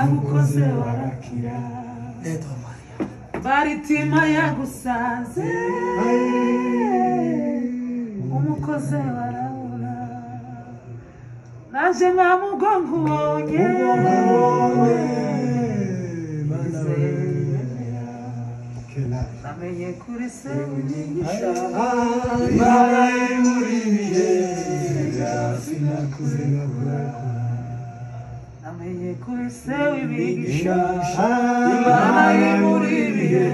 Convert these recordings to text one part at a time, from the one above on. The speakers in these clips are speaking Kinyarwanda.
agukoze warakira baritima yagusanze umukoze warabona naje nkamugongo ubonye namenye kuri se unyigisha Imana muri bihe sinakurekura namenye kuri se wibigisha Imana muri bihe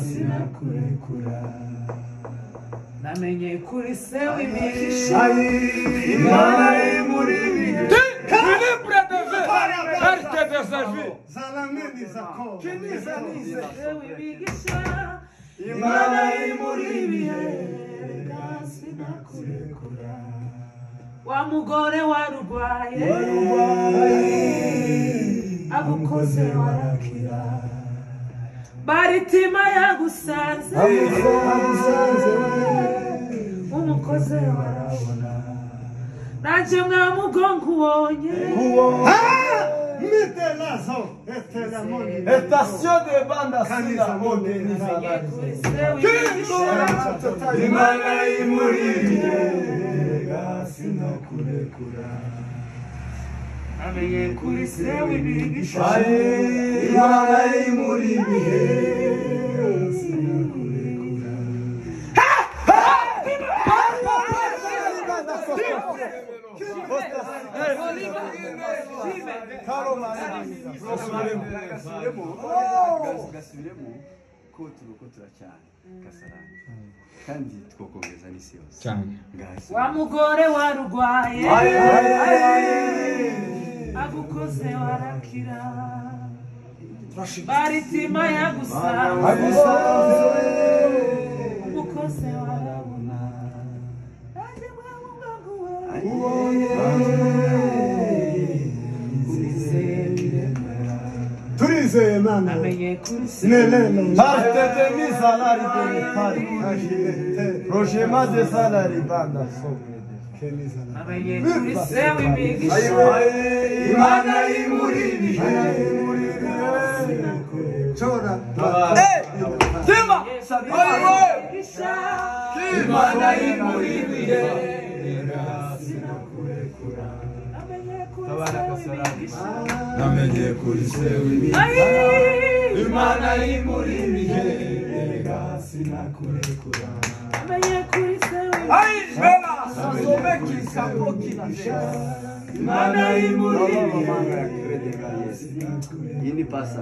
sinakurekura namenye kuri se wibigisha Imana muri bihe Imana muri bihe sinakurekura wa mugore warugwaye agukoze warakira baritima yagusanze umukoze warabona naje mwamugongo ubonye Station de banda sila Imana muri bihe sinakurekura namenye kuri se wibigisha Imana muri bihe sinakurekura gasubiremo ko turukotura cyane kasarani kandi twokomeza n'isi yose cyane wa mugore warugwaye agukoze warakira baritima yagusanze umukoze warabona naje mwamugongo ubonye turizeye Imana namenye kuri se parte de mi salari de pari prochema de salari banda namenye kuri se wibigisha Imana muri bihe chora Sima Imana muri bihe namenye kuri se Imana muri bihe sinakurekura namenye kuri se bela sazomeki sakoki na Imana muri bihe iyi ni pasa